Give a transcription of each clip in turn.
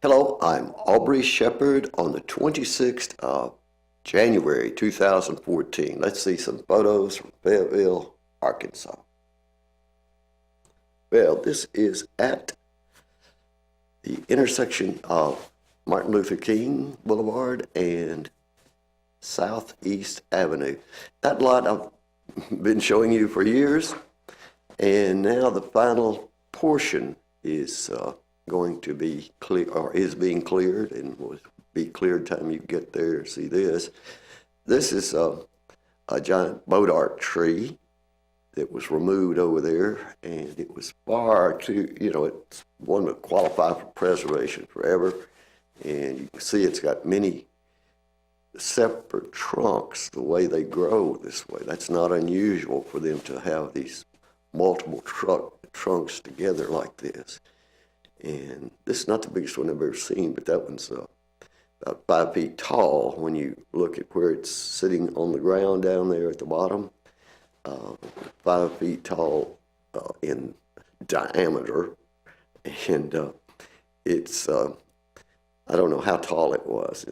Hello, I'm Aubrey Shepherd on the 26th of January 2014. Let's see some photos from Fayetteville, Arkansas. Well, this is at the intersection of Martin Luther King Boulevard and Southeast Avenue. That lot I've been showing you for years, and now the final portion is going to be clear, or is being cleared, and will be cleared time you get there and see this. This is a giant bodark tree that was removed over there, and it was far too, it's one that qualified for preservation forever. And you can see it's got many separate trunks the way they grow this way. That's not unusual for them to have these multiple trunks together like this. And this is not the biggest one I've ever seen, but that one's about 5 feet tall when you look at where it's sitting on the ground down there at the bottom. 5 feet tall in diameter. And it's, I don't know how tall it was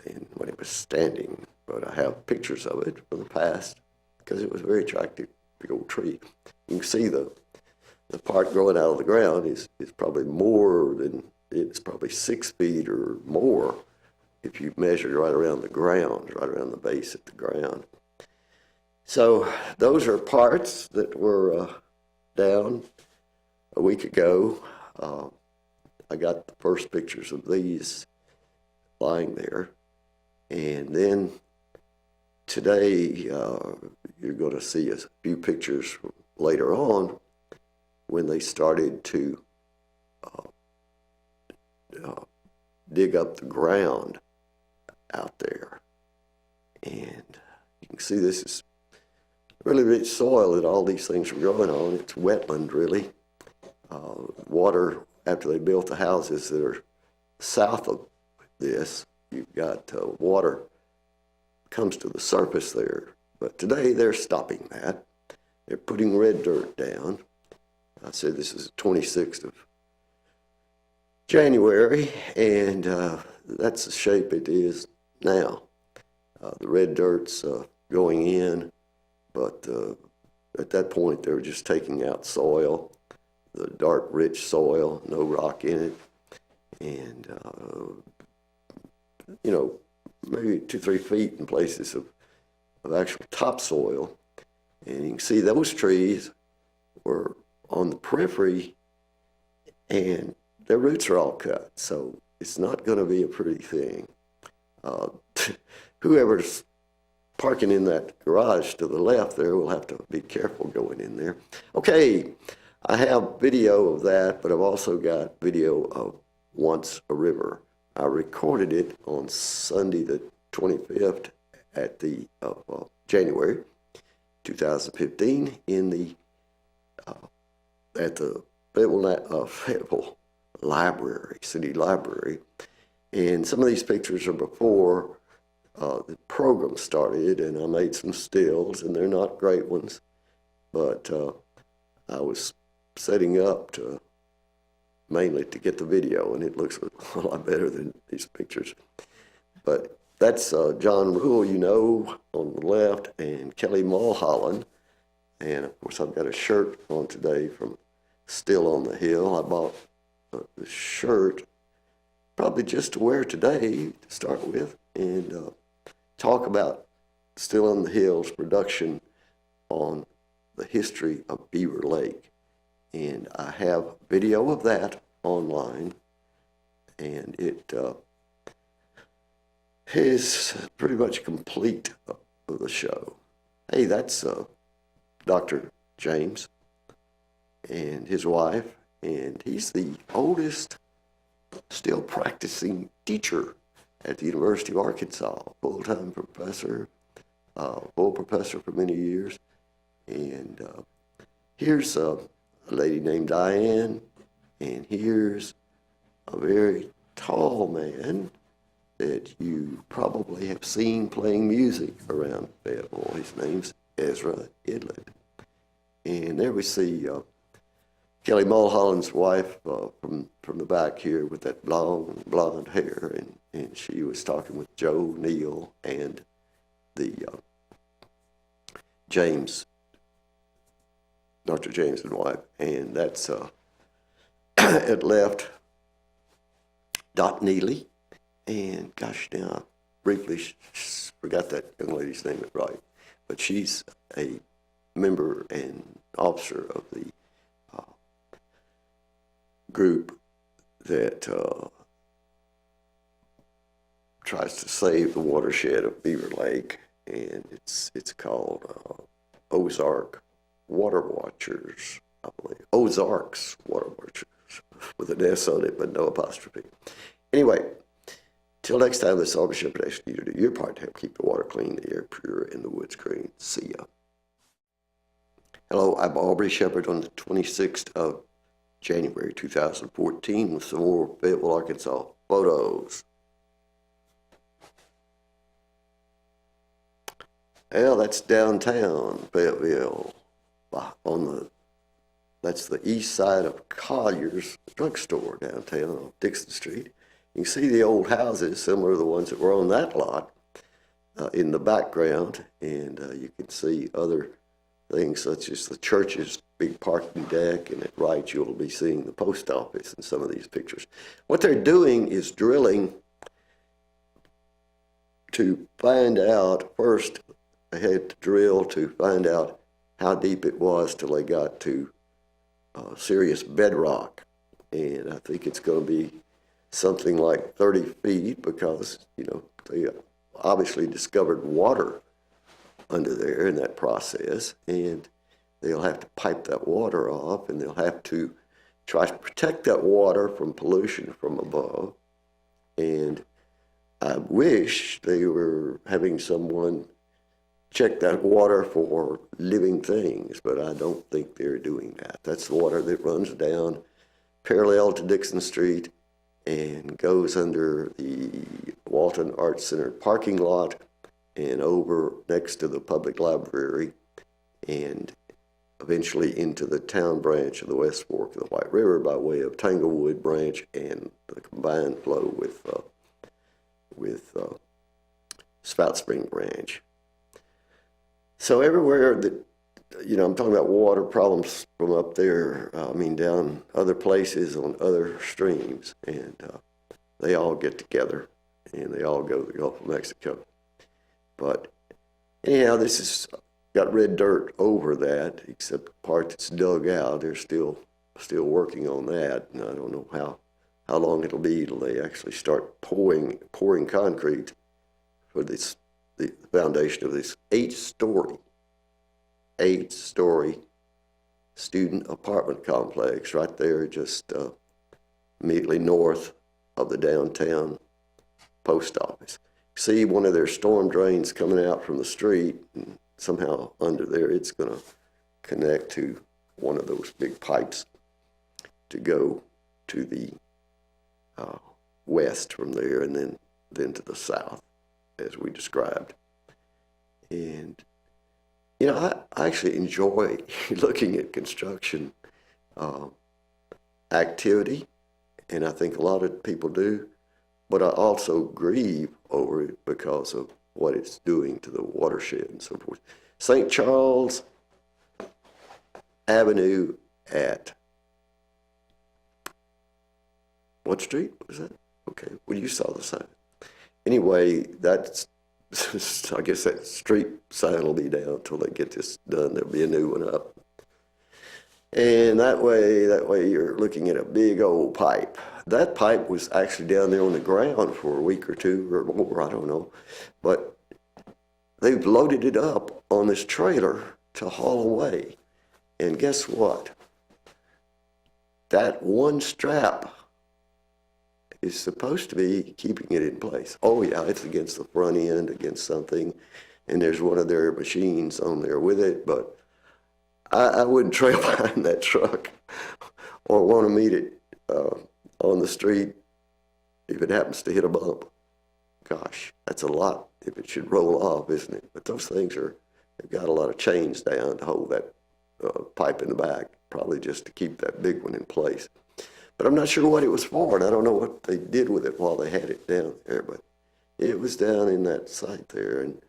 and when it was standing, but I have pictures of it from the past because it was a very attractive, big old tree. You can see the part growing out of the ground is probably more than, it's probably 6 feet or more if you measured right around the ground, right around the base of the ground. So those are parts that were down a week ago. I got the first pictures of these lying there. And then today you're going to see a few pictures later on when they started to dig up the ground out there. And you can see this is really rich soil that all these things are growing on. It's wetland, really. Water, after they built the houses that are south of this, you've got water comes to the surface there. But today they're stopping that. They're putting red dirt down. I said this is the 26th of January, and that's the shape it is now. The red dirt's going in, but at that point they were just taking out soil, the dark, rich soil, no rock in it, and maybe 2-3 feet in places of actual topsoil. And you can see those trees were on the periphery, and their roots are all cut, so it's not going to be a pretty thing. Whoever's parking in that garage to the left there will have to be careful going in there. Okay, I have video of that, but I've also got video of Once a River. I recorded it on Sunday the 25th at the January 2015 in the at the Fayetteville Library, City Library. And some of these pictures are before the program started, and I made some stills, and they're not great ones, but I was setting up to mainly to get the video, and it looks a lot better than these pictures. But that's John Rule, on the left, and Kelly Mulholland. And of course, I've got a shirt on today from Still on the Hill. I bought the shirt probably just to wear today to start with, and talk about Still on the Hill's production on the history of Beaver Lake. And I have video of that online, and it is pretty much complete of the show. Hey, that's Dr. James and his wife, and he's the oldest still practicing teacher at the University of Arkansas, full-time professor, full professor for many years. And here's a lady named Diane, and here's a very tall man that you probably have seen playing music around Fayetteville. His name's Ezra Idlett. And there we see Kelly Mulholland's wife from the back here with that long blonde hair, and she was talking with Joe Neal and the Dr. James and wife, and that's it left Dot Neely, and gosh, now I briefly forgot that young lady's name right, but she's a member and officer of the group that tries to save the watershed of Beaver Lake, and it's called Ozark Water Watchers, I believe. Ozarks Water Watchers, with an S on it, but no apostrophe. Anyway, till next time, this is Aubrey Shepherd asking you to do your part to help keep the water clean, the air pure, and the woods green. See ya. Hello, I'm Aubrey Shepherd on the 26th of January 2014 with some more Fayetteville, Arkansas photos. Well, that's downtown Fayetteville. That's the east side of Collier's drugstore downtown on Dixon Street. You can see the old houses, similar to the ones that were on that lot, in the background, and you can see other things such as the church's big parking deck, and at right you'll be seeing the post office in some of these pictures. What they're doing is drilling to find out, first they had to drill to find out how deep it was till they got to serious bedrock, and I think it's going to be something like 30 feet because, you know, they obviously discovered water under there in that process, and they'll have to pipe that water off, and they'll have to try to protect that water from pollution from above. And I wish they were having someone check that water for living things, but I don't think they're doing that. That's the water that runs down parallel to Dixon Street and goes under the Walton Arts Center parking lot and over next to the public library and eventually into the town branch of the West Fork of the White River by way of Tanglewood Branch and the combined flow with Spout Spring Branch. So everywhere that, you know, I'm talking about water problems from up there, I mean down other places on other streams, and they all get together and they all go to the Gulf of Mexico. But anyhow, this has got red dirt over that, except the part that's dug out. They're still working on that, and I don't know how long it'll be till they actually start pouring concrete for this, the foundation of this eight-story student apartment complex right there, just immediately north of the downtown post office. See one of their storm drains coming out from the street, and somehow under there it's going to connect to one of those big pipes to go to the west from there, and then to the south, as we described. And you know, I actually enjoy looking at construction activity, and I think a lot of people do, but I also grieve over it because of what it's doing to the watershed and so forth. St. Charles Avenue at what street was that? Okay, well, you saw the sign. Anyway, that's, I guess that street sign will be down until they get this done. There'll be a new one up. And that way you're looking at a big old pipe. That pipe was actually down there on the ground for a week or two or more, I don't know. But they've loaded it up on this trailer to haul away. And guess what? That one strap is supposed to be keeping it in place. Oh yeah, it's against the front end, against something, and there's one of their machines on there with it, but I wouldn't trail behind that truck or want to meet it on the street if it happens to hit a bump. Gosh, that's a lot if it should roll off, isn't it? But those things they've got a lot of chains down to hold that pipe in the back. probably just to keep that big one in place. But I'm not sure what it was for, and I don't know what they did with it while they had it down there, but it was down in that site there, and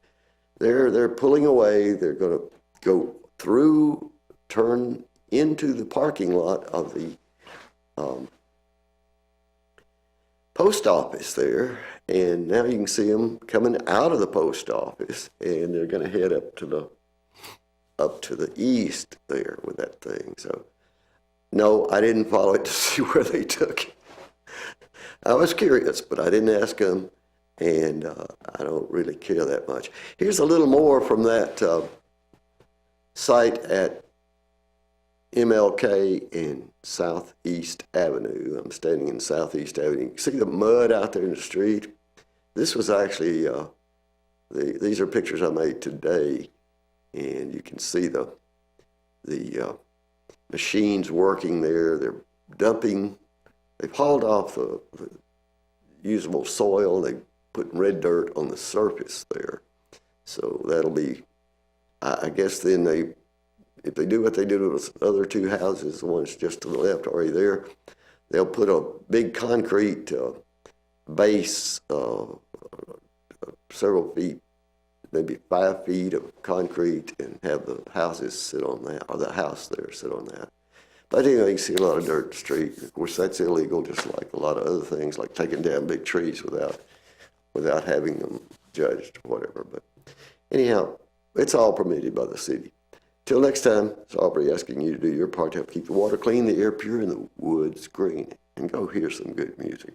they're pulling away. They're going to go through, turn into the parking lot of the post office there, and now you can see them coming out of the post office, and they're going to head up to the east there with that thing. So no, I didn't follow it to see where they took it. I was curious, but I didn't ask them, and I don't really care that much. Here's a little more from that site at MLK and Southeast Avenue. I'm standing in Southeast Avenue. You can see the mud out there in the street. This was actually, these are pictures I made today, and you can see the machines working there. They're dumping. They've hauled off the usable soil. They're putting red dirt on the surface there. So that'll be, I guess then if they do what they did with the other two houses, the ones just to the left already there, they'll put a big concrete base, several feet, maybe 5 feet of concrete, and have the houses sit on that, or the house there sit on that. But anyway, you see a lot of dirt in the street. Of course, that's illegal, just like a lot of other things, like taking down big trees without having them judged or whatever. But anyhow, it's all permitted by the city. Till next time, it's Aubrey asking you to do your part to help keep the water clean, the air pure, and the woods green. And go hear some good music.